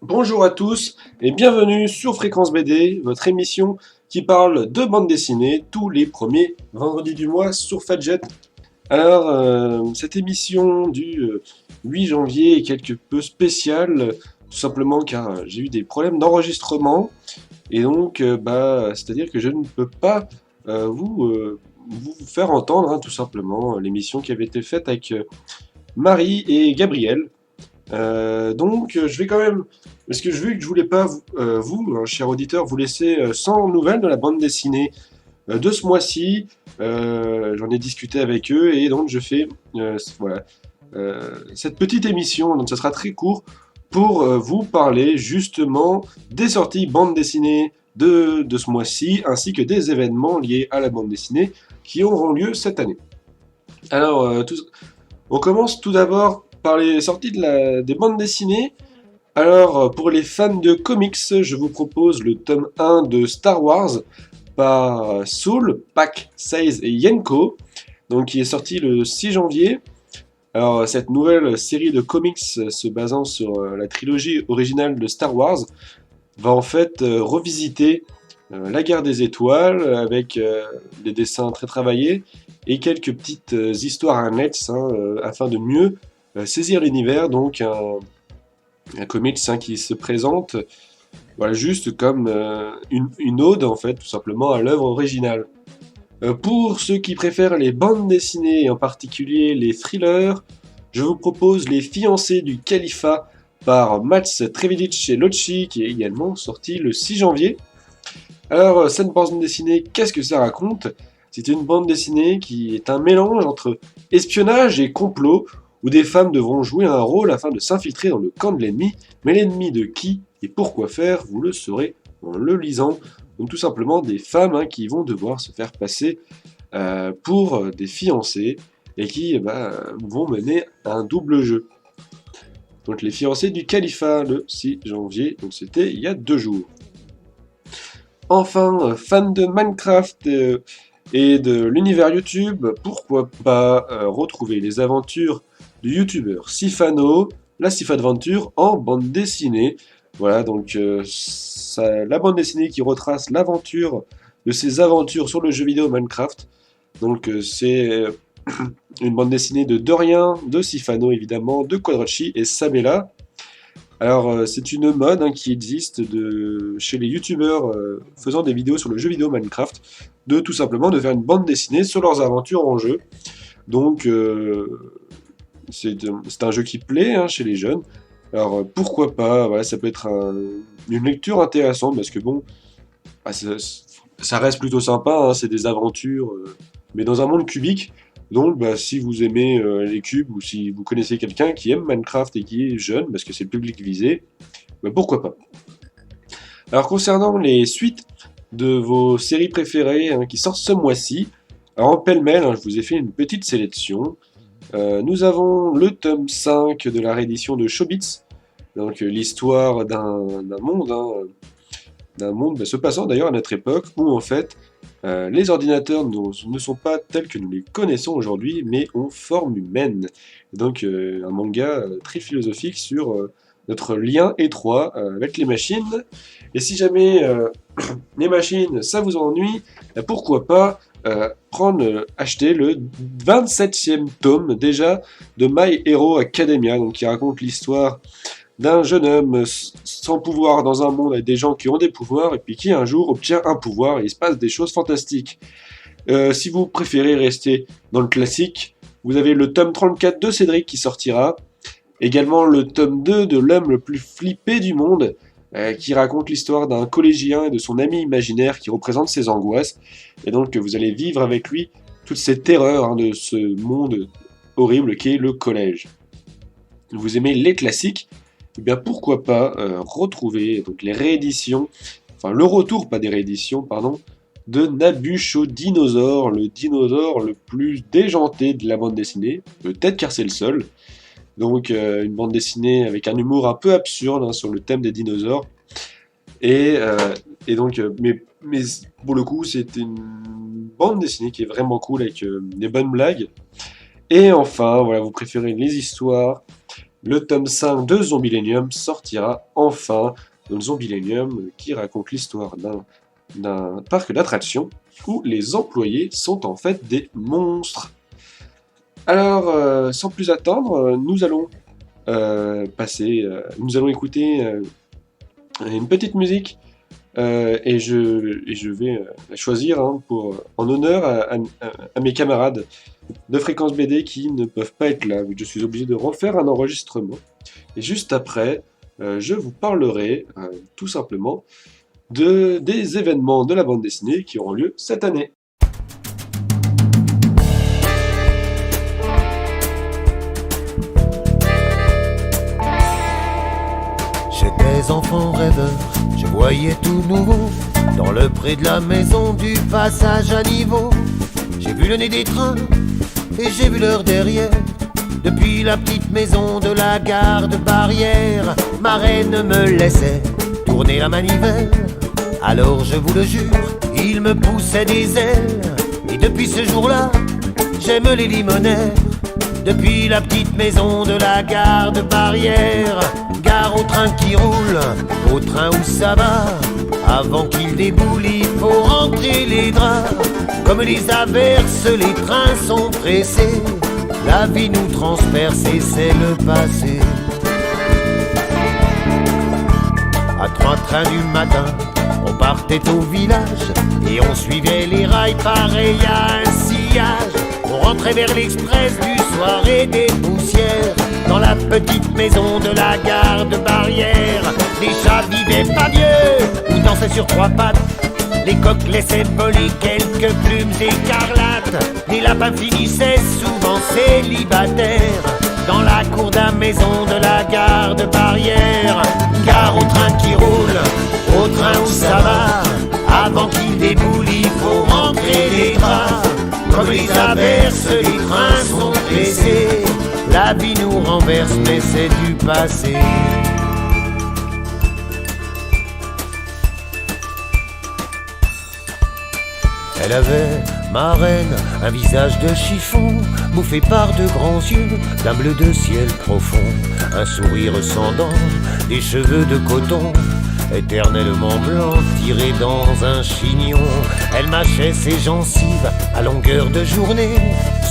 Bonjour à tous et bienvenue sur Fréquence BD, votre émission qui parle de bande dessinée tous les premiers vendredis du mois sur Fadjet. Alors, cette émission du 8 janvier est quelque peu spéciale, tout simplement car j'ai eu des problèmes d'enregistrement et donc, c'est-à-dire que je ne peux pas vous faire entendre, tout simplement, l'émission qui avait été faite avec Marie et Gabriel. Je vais quand même, parce que vu que je voulais pas cher auditeur, vous laisser sans nouvelles de la bande dessinée de ce mois-ci. J'en ai discuté avec eux et donc je fais cette petite émission. Donc ça sera très court pour vous parler justement des sorties bande dessinée de ce mois-ci, ainsi que des événements liés à la bande dessinée qui auront lieu cette année. Alors, on commence tout d'abord par les sorties des bandes dessinées. Alors, pour les fans de comics, je vous propose le tome 1 de Star Wars par Soul, Pack, Seize et Yenko, donc qui est sorti le 6 janvier. Alors, cette nouvelle série de comics se basant sur la trilogie originale de Star Wars va en fait revisiter la guerre des étoiles avec des dessins très travaillés et quelques petites histoires annexes afin de mieux saisir l'univers. Donc, un comics qui se présente voilà, juste comme une ode, en fait, tout simplement, à l'œuvre originale. Pour ceux qui préfèrent les bandes dessinées, et en particulier les thrillers, je vous propose Les Fiancés du Califat par Mats Trevidic et Locci, qui est également sorti le 6 janvier. Alors, cette bande dessinée, qu'est-ce que ça raconte? C'est une bande dessinée qui est un mélange entre espionnage et complot, où des femmes devront jouer un rôle afin de s'infiltrer dans le camp de l'ennemi, mais l'ennemi de qui et pourquoi faire, vous le saurez en le lisant. Donc tout simplement des femmes qui vont devoir se faire passer pour des fiancées et qui vont mener un double jeu. Donc les fiancés du califat le 6 janvier, donc c'était il y a 2 jours. Enfin, fan de Minecraft et de l'univers YouTube, pourquoi pas retrouver les aventures du youtubeur Sifano, la Sifadventure en bande dessinée. Voilà, donc la bande dessinée qui retrace l'aventure de ses aventures sur le jeu vidéo Minecraft. Donc c'est une bande dessinée de Dorian, de Sifano évidemment, de Quadracci et Sabella. Alors, c'est une mode qui existe chez les youtubeurs faisant des vidéos sur le jeu vidéo Minecraft, de tout simplement de faire une bande dessinée sur leurs aventures en jeu. Donc, c'est un jeu qui plaît chez les jeunes. Alors, pourquoi pas, voilà, ça peut être une lecture intéressante, parce que bon, ça reste plutôt sympa, c'est des aventures, mais dans un monde cubique. Donc, si vous aimez les cubes ou si vous connaissez quelqu'un qui aime Minecraft et qui est jeune, parce que c'est le public visé, pourquoi pas. Alors, concernant les suites de vos séries préférées qui sortent ce mois-ci, alors en pêle-mêle, je vous ai fait une petite sélection. Nous avons le tome 5 de la réédition de Chobits, donc l'histoire d'un monde se passant d'ailleurs à notre époque, où en fait les ordinateurs ne sont pas tels que nous les connaissons aujourd'hui, mais ont forme humaine. Donc un manga très philosophique sur notre lien étroit avec les machines. Et si jamais les machines, ça vous ennuie, pourquoi pas acheter le 27e tome déjà de My Hero Academia, donc qui raconte l'histoire d'un jeune homme sans pouvoir dans un monde avec des gens qui ont des pouvoirs et puis qui un jour obtient un pouvoir et il se passe des choses fantastiques. Si vous préférez rester dans le classique, vous avez le tome 34 de Cédric qui sortira, également le tome 2 de l'homme le plus flippé du monde, qui raconte l'histoire d'un collégien et de son ami imaginaire qui représente ses angoisses, et donc vous allez vivre avec lui toutes ces terreurs de ce monde horrible qu'est le collège. Vous aimez les classiques, eh bien pourquoi pas retrouver donc les rééditions, enfin le retour, pas des rééditions, pardon, de Nabuchodonosor, le dinosaure le plus déjanté de la bande dessinée, peut-être car c'est le seul. Donc une bande dessinée avec un humour un peu absurde sur le thème des dinosaures. Et, mais pour le coup, c'est une bande dessinée qui est vraiment cool avec des bonnes blagues. Et enfin, voilà, vous préférez les histoires le tome 5 de Zombilenium sortira enfin. Donc Zombilenium qui raconte l'histoire d'un parc d'attractions où les employés sont en fait des monstres. Alors, sans plus attendre, nous allons nous allons écouter une petite musique et je vais choisir en honneur à mes camarades de Fréquence BD qui ne peuvent pas être là, vu que je suis obligé de refaire un enregistrement. Et juste après, je vous parlerai tout simplement des événements de la bande dessinée qui auront lieu cette année. J'étais enfant rêveur, je voyais tout nouveau. Dans le pré de la maison du passage à niveau, j'ai vu le nez des trains et j'ai vu l'heure derrière. Depuis la petite maison de la gare de Barrière, ma reine me laissait tourner la manivelle. Alors je vous le jure, il me poussait des ailes. Et depuis ce jour-là, j'aime les limonaires. Depuis la petite maison de la gare de Barrière, gare au train qui roule, au train où ça va. Avant qu'il déboule, il faut rentrer les draps. Comme les averses, les trains sont pressés. La vie nous transperce et c'est le passé. À 3 trains du matin, on partait au village et on suivait les rails pareil à un sillage. On rentrait vers l'express du soir et des poussières. Dans la petite maison de la gare de Barrière, les chats vivaient pas vieux ou dansaient sur 3 pattes. Les coqs laissaient voler quelques plumes écarlates. Les lapins finissaient souvent célibataires. Dans la cour de la maison de la gare de Barrière, gare au train qui roule, au train où ça va. Avant qu'il déboule, il faut rentrer les draps. Comme les averses, les trains sont pressés. La vie nous renverse, mais c'est du passé. Elle avait, ma reine, un visage de chiffon, bouffé par de grands yeux, d'un bleu de ciel profond, un sourire sans dents, des cheveux de coton, éternellement blancs, tirés dans un chignon. Elle mâchait ses gencives à longueur de journée,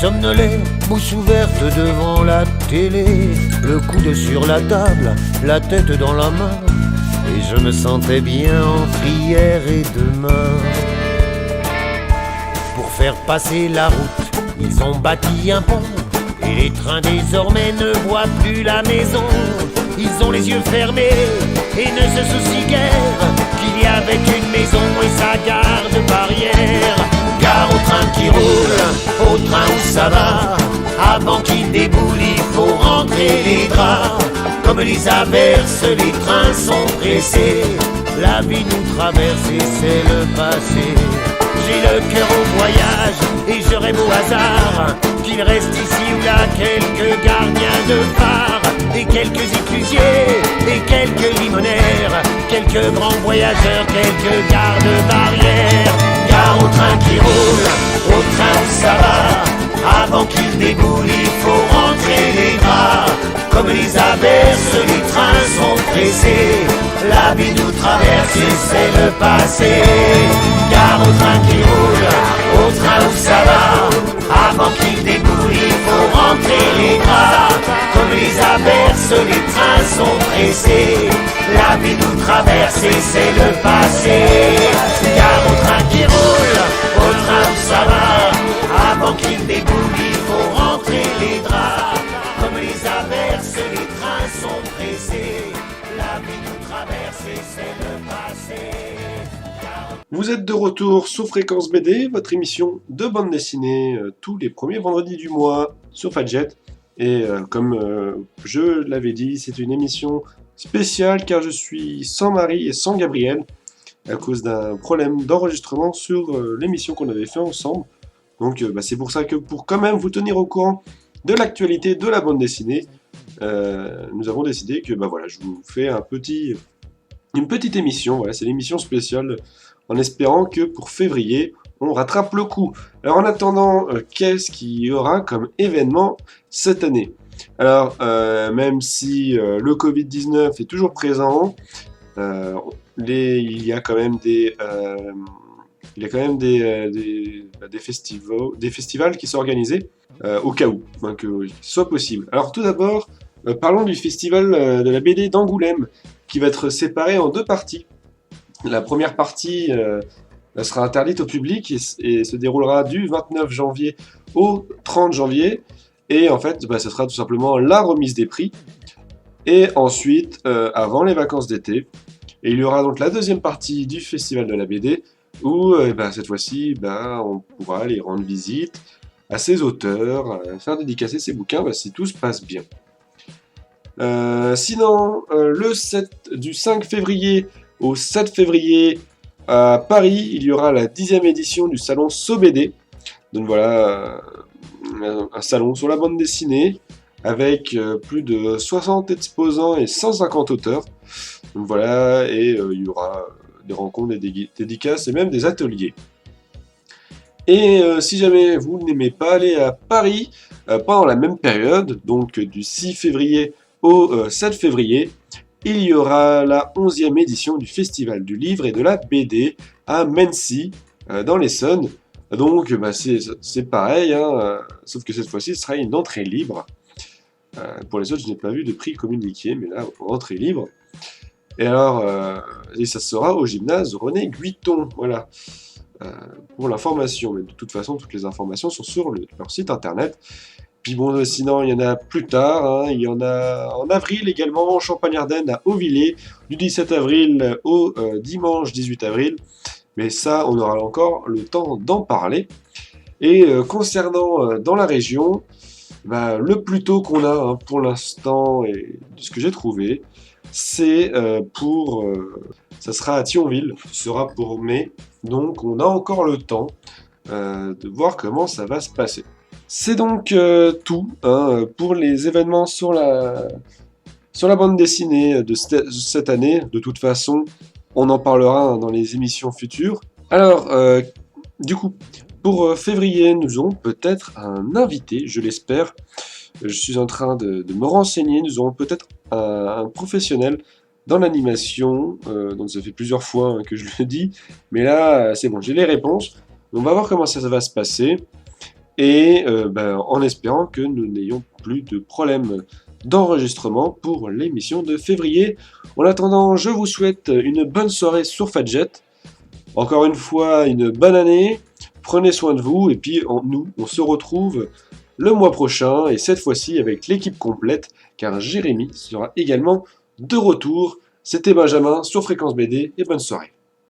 somnolait, bouche ouverte devant la télé, le coude sur la table, la tête dans la main, et je me sentais bien en prière et demain. Pour faire passer la route, ils ont bâti un pont, et les trains désormais ne voient plus la maison. Ils ont les yeux fermés et ne se soucient guère qu'il y avait une maison et sa gare de Barrière. Gare au train qui roule, au train où ça va. Avant qu'il déboule, il faut rentrer les draps. Comme les averses, les trains sont pressés. La vie nous traverse et c'est le passé. J'ai le cœur au voyage et je rêve au hasard qu'il reste ici ou là quelques gardiens de phare, et quelques éclusiers et quelques limonaires, quelques grands voyageurs, quelques gardes barrières. Gare au train qui roule, au train où ça va. Avant qu'il déboule, il faut rentrer les draps. Comme les averses, les trains sont pressés. La vie nous traverse et c'est le passé. Gare au train qui roule, au train où ça va. Avant qu'il déboule, il faut rentrer les draps. Comme les averses, les trains sont pressés. La vie nous traverse et c'est le passé. Gare au train qui roule, au train où ça va. Avant qu'il déboule, il faut rentrer les draps. Comme les averses, les trains sont pressés. La vie nous traverse et c'est le passé. Vous êtes de retour sur Fréquence BD, votre émission de bande dessinée tous les premiers vendredis du mois sur Fadjet. Et comme je l'avais dit, c'est une émission spéciale car je suis sans Marie et sans Gabriel à cause d'un problème d'enregistrement sur l'émission qu'on avait fait ensemble. Donc c'est pour ça que pour quand même vous tenir au courant de l'actualité de la bande dessinée, nous avons décidé que je vous fais une petite émission. Voilà, c'est l'émission spéciale en espérant que pour février, on rattrape le coup. Alors en attendant, qu'est-ce qu'il y aura comme événement cette année ? Alors, même si le Covid-19 est toujours présent, euh, il y a quand même des festivals qui sont organisés au cas où, hein, que ce soit possible. Alors tout d'abord, parlons du festival de la BD d'Angoulême, qui va être séparé en deux parties. La première partie sera interdite au public et se déroulera du 29 janvier au 30 janvier. Et en fait, ce sera tout simplement la remise des prix. Et ensuite, avant les vacances d'été, et il y aura donc la deuxième partie du festival de la BD où cette fois-ci, on pourra aller rendre visite à ses auteurs, faire dédicacer ses bouquins si tout se passe bien. Sinon, du 5 février au 7 février à Paris, il y aura la 10e édition du salon SoBD. Donc voilà, un salon sur la bande dessinée avec plus de 60 exposants et 150 auteurs. Donc voilà, et il y aura des rencontres, des dédicaces et même des ateliers. Et si jamais vous n'aimez pas aller à Paris pendant la même période, donc du 6 février au 7 février, il y aura la 11e édition du Festival du Livre et de la BD à Mency, dans l'Essonne. Donc c'est pareil, hein, sauf que cette fois-ci, ce sera une entrée libre. Pour les autres, je n'ai pas vu de prix communiqué, mais là, entrée libre. Et alors, et ça sera au gymnase René Guiton, voilà, pour l'information. Mais de toute façon, toutes les informations sont sur leur site internet. Puis bon, sinon, il y en a plus tard, hein, il y en a en avril également, en Champagne-Ardenne à Hauvillers, du 17 avril au dimanche 18 avril. Mais ça, on aura encore le temps d'en parler. Et concernant dans la région, le plus tôt qu'on a pour l'instant, et de ce que j'ai trouvé, c'est ça sera à Thionville, ce sera pour mai, donc on a encore le temps de voir comment ça va se passer. C'est donc tout pour les événements sur la bande dessinée de cette année. De toute façon, on en parlera dans les émissions futures. Alors, du coup, pour février, nous aurons peut-être un invité, je l'espère. Je suis en train de me renseigner. Nous aurons peut-être un professionnel dans l'animation. Donc ça fait plusieurs fois que je le dis. Mais là, c'est bon, j'ai les réponses. On va voir comment ça va se passer. Et en espérant que nous n'ayons plus de problèmes d'enregistrement pour l'émission de février. En attendant, je vous souhaite une bonne soirée sur Fadjet. Encore une fois, une bonne année. Prenez soin de vous. Et puis, on se retrouve le mois prochain. Et cette fois-ci avec l'équipe complète. Car Jérémy sera également de retour. C'était Benjamin sur Fréquence BD. Et bonne soirée.